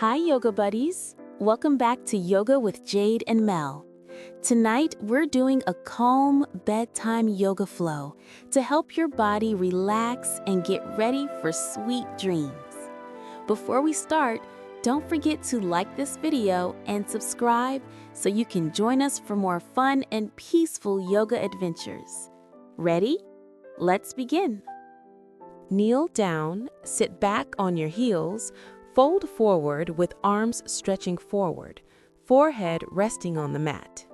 Hi, yoga buddies. Welcome back to Yoga with Jade and Mel. Tonight, we're doing a calm bedtime yoga flow to help your body relax and get ready for sweet dreams. Before we start, don't forget to like this video and subscribe so you can join us for more fun and peaceful yoga adventures. Ready? Let's begin. Kneel down, sit back on your heels, fold forward with arms stretching forward, forehead resting on the mat.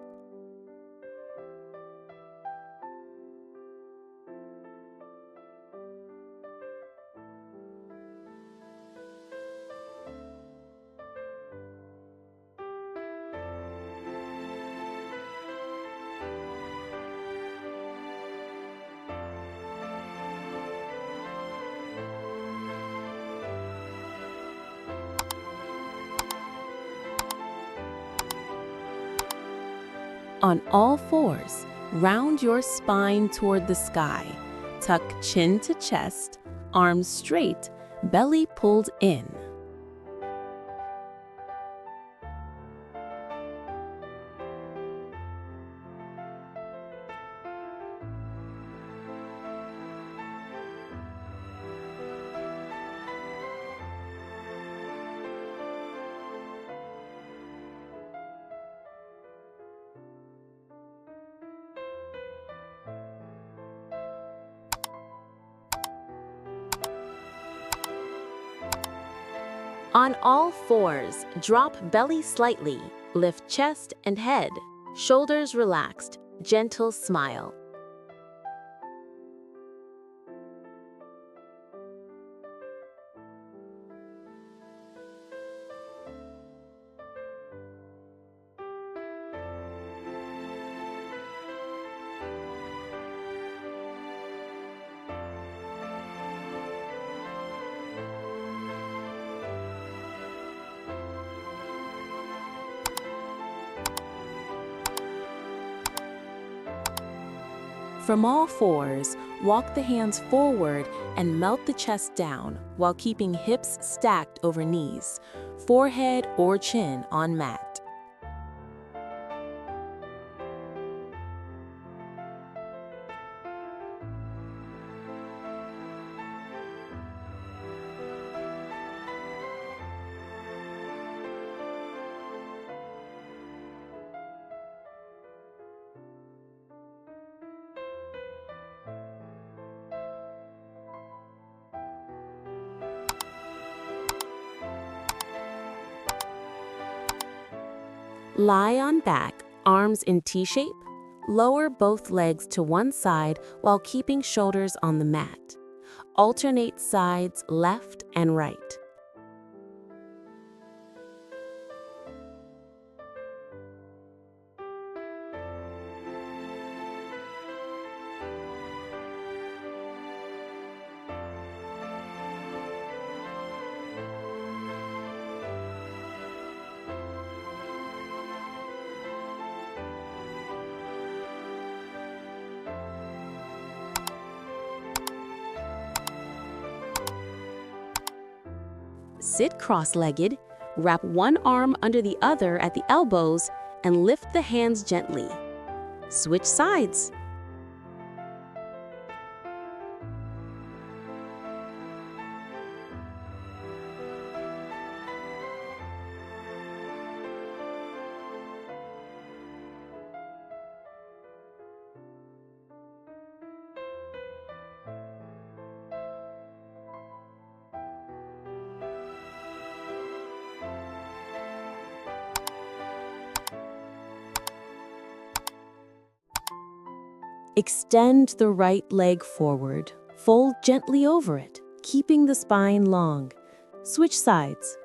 On all fours, round your spine toward the sky. Tuck chin to chest, arms straight, belly pulled in. On all fours, drop belly slightly, lift chest and head, shoulders relaxed, gentle smile. From all fours, walk the hands forward and melt the chest down while keeping hips stacked over knees, forehead or chin on mat. Lie on back, arms in T-shape. Lower both legs to one side while keeping shoulders on the mat. Alternate sides left and right. Sit cross-legged, wrap one arm under the other at the elbows, and lift the hands gently. Switch sides. Extend the right leg forward. Fold gently over it, keeping the spine long. Switch sides.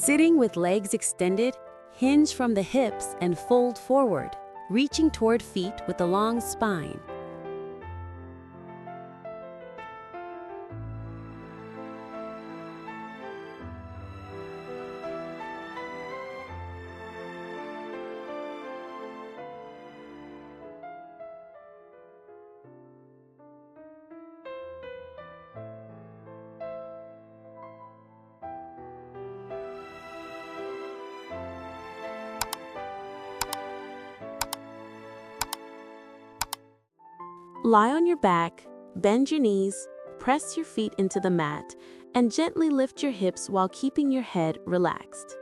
Sitting with legs extended, hinge from the hips and fold forward, reaching toward feet with a long spine. Lie on your back, bend your knees, press your feet into the mat, and gently lift your hips while keeping your head relaxed.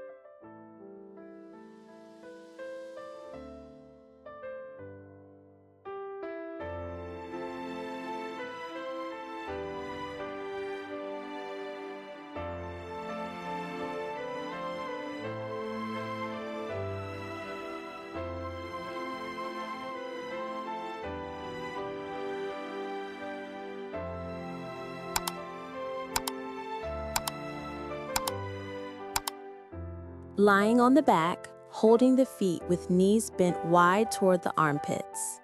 Lying on the back, holding the feet with knees bent wide toward the armpits.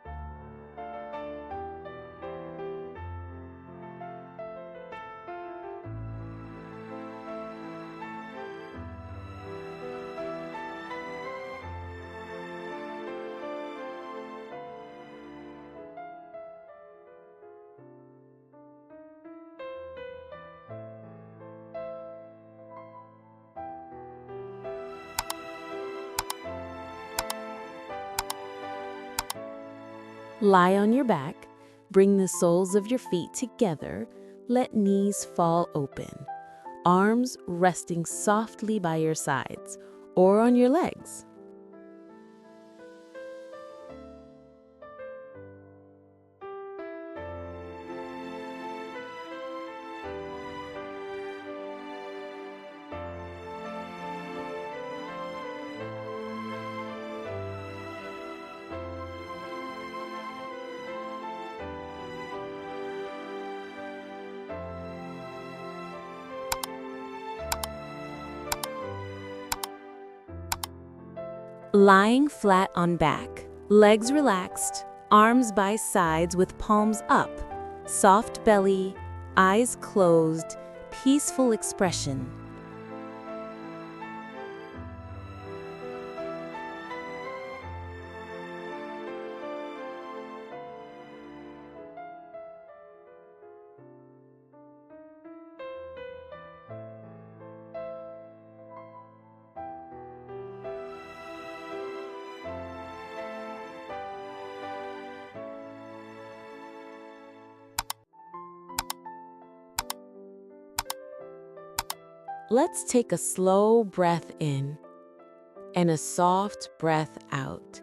Lie on your back, bring the soles of your feet together, let knees fall open, arms resting softly by your sides or on your legs. Lying flat on back, legs relaxed, arms by sides with palms up, soft belly, eyes closed, peaceful expression. Let's take a slow breath in and a soft breath out.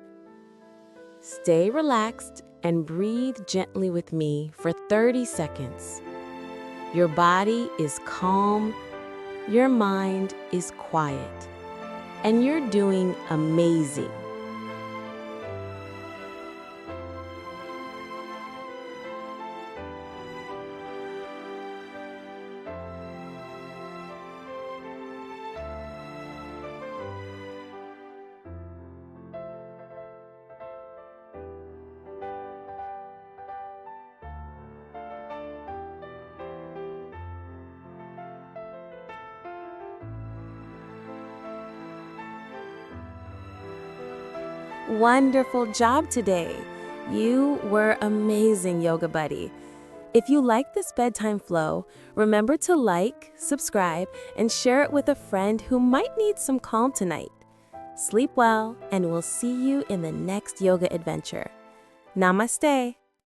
Stay relaxed and breathe gently with me for 30 seconds. Your body is calm, your mind is quiet, and you're doing amazing. Wonderful job today. You were amazing, yoga buddy. If you like this bedtime flow, remember to like, subscribe, and share it with a friend who might need some calm tonight. Sleep well, and we'll see you in the next yoga adventure. Namaste.